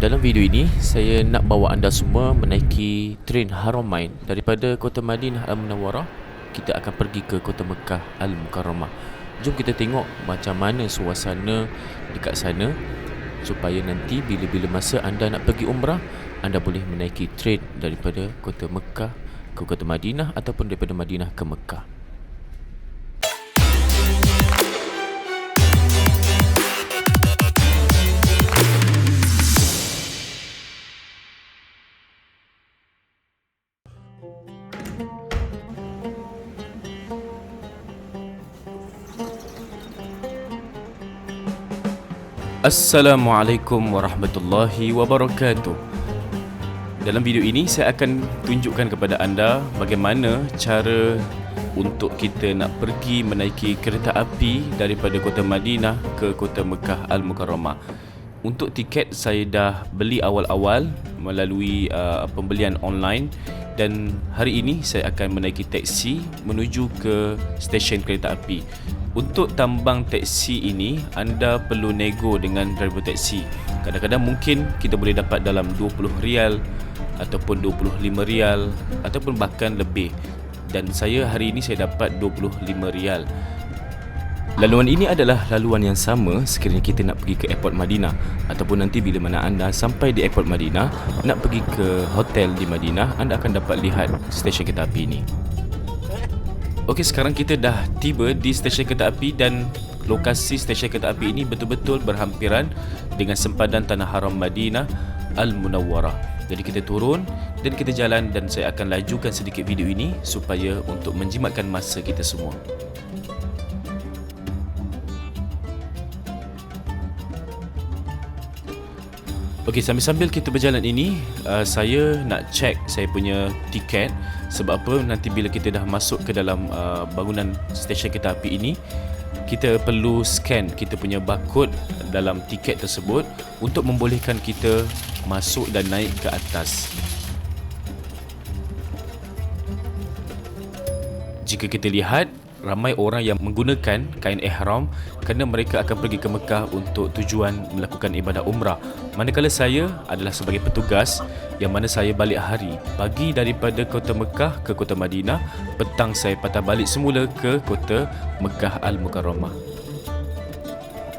Dalam video ini, saya nak bawa anda semua menaiki train Haramain daripada kota Madinah Al-Munawwarah. Kita akan pergi ke kota Mekah Al-Mukarramah. Jom kita tengok macam mana suasana dekat sana, supaya nanti bila-bila masa anda nak pergi umrah, anda boleh menaiki train daripada kota Mekah ke kota Madinah ataupun daripada Madinah ke Mekah. Assalamualaikum warahmatullahi wabarakatuh. Dalam video ini saya akan tunjukkan kepada anda bagaimana cara untuk kita nak pergi menaiki kereta api daripada kota Madinah ke kota Mekah Al-Mukarramah. Untuk tiket saya dah beli awal-awal melalui pembelian online, dan hari ini saya akan menaiki teksi menuju ke stesen kereta api. Untuk tambang teksi ini, anda perlu nego dengan driver teksi. Kadang-kadang mungkin kita boleh dapat dalam 20 rial ataupun 25 rial ataupun bahkan lebih. Dan saya hari ini saya dapat 25 rial. Laluan ini adalah laluan yang sama sekiranya kita nak pergi ke airport Madinah, ataupun nanti bila mana anda sampai di airport Madinah nak pergi ke hotel di Madinah, anda akan dapat lihat stesen kereta api ini. Okey, sekarang kita dah tiba di stesen kereta api, dan lokasi stesen kereta api ini betul-betul berhampiran dengan sempadan Tanah Haram Madinah Al-Munawwarah. Jadi kita turun dan kita jalan, dan saya akan lajukan sedikit video ini supaya untuk menjimatkan masa kita semua. Okey, sambil-sambil kita berjalan ini, saya nak check saya punya tiket. Sebab apa? Nanti bila kita dah masuk ke dalam bangunan stesen kereta api ini, kita perlu scan kita punya barcode dalam tiket tersebut untuk membolehkan kita masuk dan naik ke atas. Jika kita lihat, ramai orang yang menggunakan kain ihram kerana mereka akan pergi ke Mekah untuk tujuan melakukan ibadah umrah. Manakala saya adalah sebagai petugas yang mana saya balik hari. Pagi daripada kota Mekah ke kota Madinah, petang saya patah balik semula ke kota Mekah Al-Mukarramah.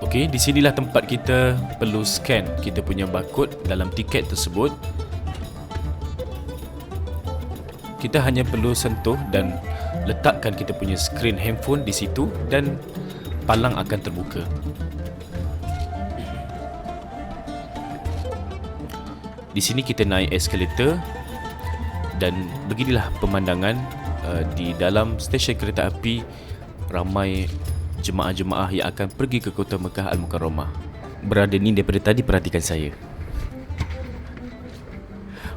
Okey, di sinilah tempat kita perlu scan kita punya barcode dalam tiket tersebut. Kita hanya perlu sentuh dan letakkan kita punya skrin handphone di situ, dan palang akan terbuka. Di sini kita naik eskalator, dan beginilah pemandangan di dalam stesen kereta api. Ramai jemaah-jemaah yang akan pergi ke kota Mekah Al-Mukarramah. Berada ni daripada tadi perhatikan saya.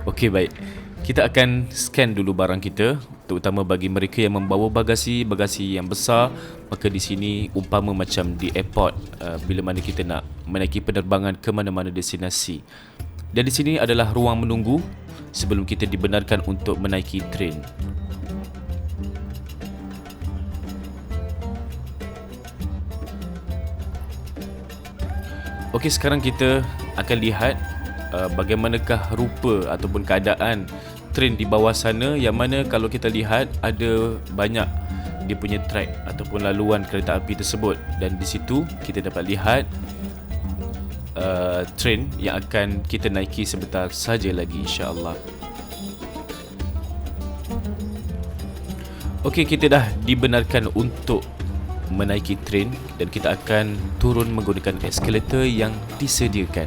Okey, baik. Kita akan scan dulu barang kita, terutama bagi mereka yang membawa bagasi yang besar. Maka di sini umpama macam di airport, bila mana kita nak menaiki penerbangan ke mana-mana destinasi. Dan di sini adalah ruang menunggu sebelum kita dibenarkan untuk menaiki train. Okey, sekarang kita akan lihat bagaimanakah rupa ataupun keadaan train di bawah sana, yang mana kalau kita lihat ada banyak dia punya track ataupun laluan kereta api tersebut, dan di situ kita dapat lihat train yang akan kita naiki sebentar saja lagi, insya-Allah. Okey, kita dah dibenarkan untuk menaiki train, dan kita akan turun menggunakan eskalator yang disediakan.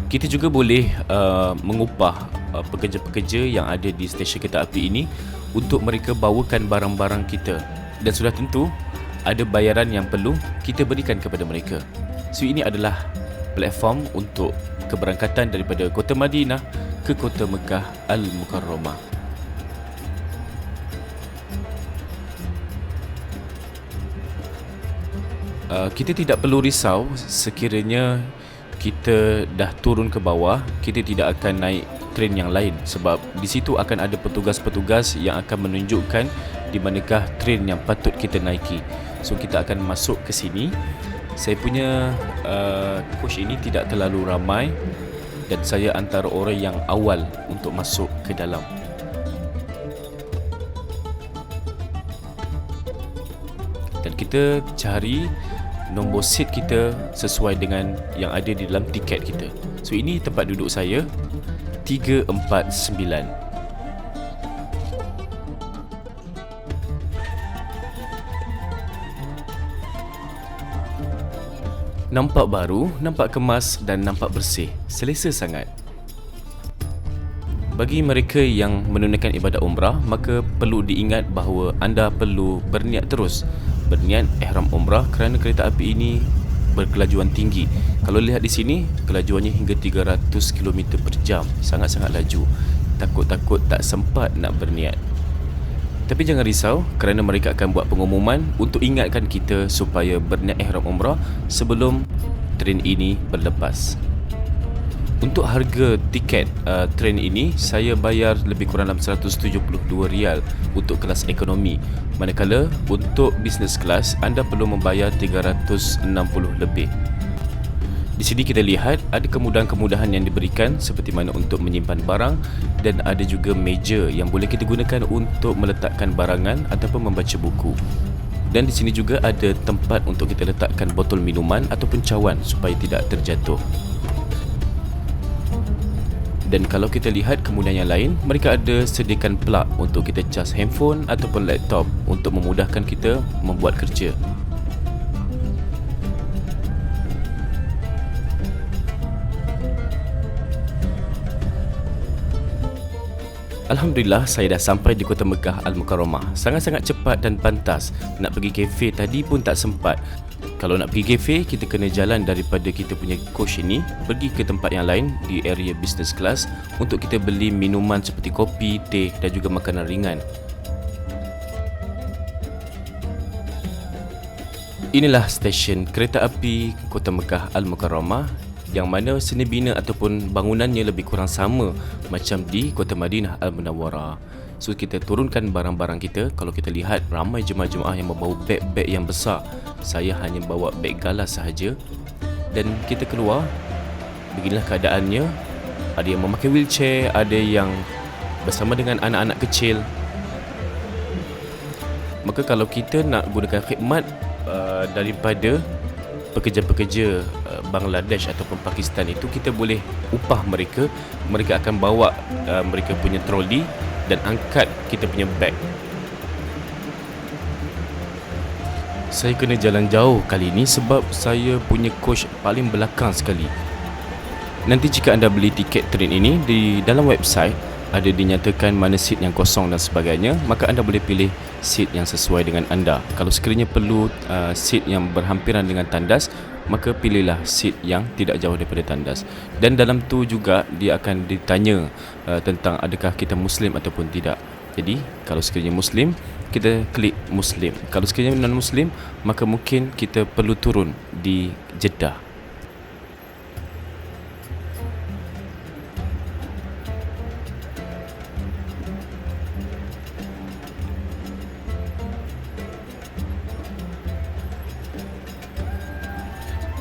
Kita juga boleh mengupah pekerja-pekerja yang ada di stesen kereta api ini untuk mereka bawakan barang-barang kita, dan sudah tentu ada bayaran yang perlu kita berikan kepada mereka. So ini adalah platform untuk keberangkatan daripada kota Madinah ke kota Mekah Al-Mukarramah. Kita tidak perlu risau sekiranya kita dah turun ke bawah. Kita tidak akan naik train yang lain, sebab di situ akan ada petugas-petugas yang akan menunjukkan di manakah train yang patut kita naiki. So kita akan masuk ke sini. Saya punya coach ini tidak terlalu ramai dan saya antara orang yang awal untuk masuk ke dalam. Dan kita cari nombor seat kita sesuai dengan yang ada di dalam tiket kita. So ini tempat duduk saya, 349. Nampak baru, nampak kemas dan nampak bersih. Selesa sangat. Bagi mereka yang menunaikan ibadat umrah, maka perlu diingat bahawa anda perlu berniat terus. Berniat ihram umrah kerana kereta api ini berkelajuan tinggi. Kalau lihat di sini, kelajuannya hingga 300 km per jam. Sangat-sangat laju. Takut-takut tak sempat nak berniat. Tapi jangan risau, kerana mereka akan buat pengumuman untuk ingatkan kita supaya berniat ihram umrah sebelum train ini berlepas. Untuk harga tiket train ini, saya bayar lebih kurang dalam 172 rial untuk kelas ekonomi. Manakala untuk business class, anda perlu membayar 360 lebih. Di sini kita lihat ada kemudahan-kemudahan yang diberikan seperti mana untuk menyimpan barang dan ada juga meja yang boleh kita gunakan untuk meletakkan barangan ataupun membaca buku. Dan di sini juga ada tempat untuk kita letakkan botol minuman ataupun cawan supaya tidak terjatuh. Dan kalau kita lihat kemudahan yang lain, mereka ada sediakan plug untuk kita cas handphone ataupun laptop untuk memudahkan kita membuat kerja. Alhamdulillah, saya dah sampai di Kota Mekah Al-Mukarramah. Sangat-sangat cepat dan pantas. Nak pergi kafe tadi pun tak sempat. Kalau nak pergi kafe, kita kena jalan daripada kita punya coach ini pergi ke tempat yang lain di area business class untuk kita beli minuman seperti kopi, teh dan juga makanan ringan. Inilah stesen kereta api Kota Mekah Al-Mukarramah, yang mana seni bina ataupun bangunannya lebih kurang sama macam di Kota Madinah Al-Munawwarah. So kita turunkan barang-barang kita. Kalau kita lihat ramai jemaah-jemaah yang membawa beg-beg yang besar. Saya hanya bawa beg galas sahaja. Dan kita keluar, beginilah keadaannya. Ada yang memakai wheelchair, ada yang bersama dengan anak-anak kecil. Maka kalau kita nak gunakan khidmat daripada pekerja-pekerja Bangladesh ataupun Pakistan itu, kita boleh upah mereka. Mereka akan bawa mereka punya troli dan angkat kita punya beg. Saya kena jalan jauh kali ini sebab saya punya coach paling belakang sekali. Nanti jika anda beli tiket train ini, di dalam website ada dinyatakan mana seat yang kosong dan sebagainya, maka anda boleh pilih seat yang sesuai dengan anda. Kalau sekiranya perlu seat yang berhampiran dengan tandas, maka pilihlah seat yang tidak jauh daripada tandas. Dan dalam tu juga dia akan ditanya tentang adakah kita Muslim ataupun tidak. Jadi kalau sekiranya Muslim, kita klik Muslim. Kalau sekiranya non-Muslim, maka mungkin kita perlu turun di Jeddah.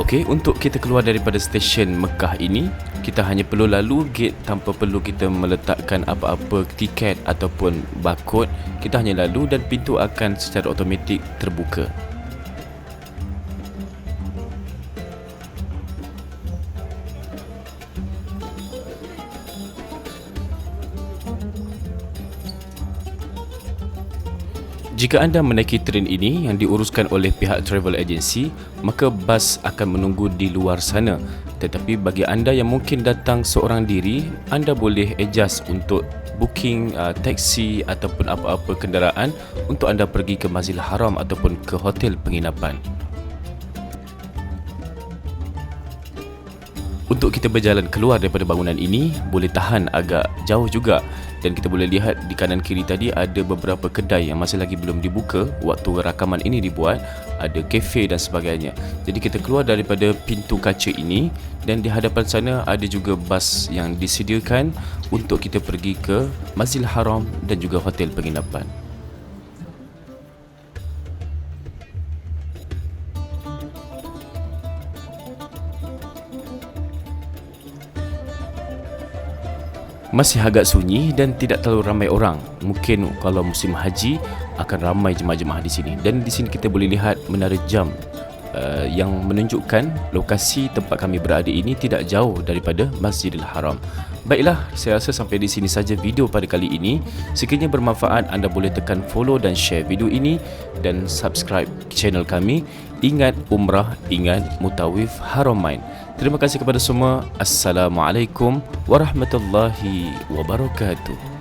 Okey, untuk kita keluar daripada stesen Mekah ini, kita hanya perlu lalu gate tanpa perlu kita meletakkan apa-apa tiket ataupun barcode. Kita hanya lalu dan pintu akan secara automatik terbuka. Jika anda menaiki train ini yang diuruskan oleh pihak travel agency, maka bas akan menunggu di luar sana. Tetapi bagi anda yang mungkin datang seorang diri, anda boleh adjust untuk booking taksi ataupun apa-apa kenderaan untuk anda pergi ke Masjidil Haram ataupun ke hotel penginapan. Untuk kita berjalan keluar daripada bangunan ini, boleh tahan agak jauh juga. Dan kita boleh lihat di kanan kiri tadi ada beberapa kedai yang masih lagi belum dibuka waktu rakaman ini dibuat. Ada kafe dan sebagainya. Jadi kita keluar daripada pintu kaca ini dan di hadapan sana ada juga bas yang disediakan untuk kita pergi ke Masjidil Haram dan juga hotel penginapan. Masih agak sunyi dan tidak terlalu ramai orang. Mungkin kalau musim haji akan ramai jemaah-jemaah di sini. Dan di sini kita boleh lihat menara jam yang menunjukkan lokasi tempat kami berada ini tidak jauh daripada Masjidil Haram. Baiklah, saya rasa sampai di sini saja video pada kali ini. Sekiranya bermanfaat, anda boleh tekan follow dan share video ini dan subscribe channel kami. Ingat umrah, ingat mutawif Haramain. Terima kasih kepada semua. Assalamualaikum warahmatullahi wabarakatuh.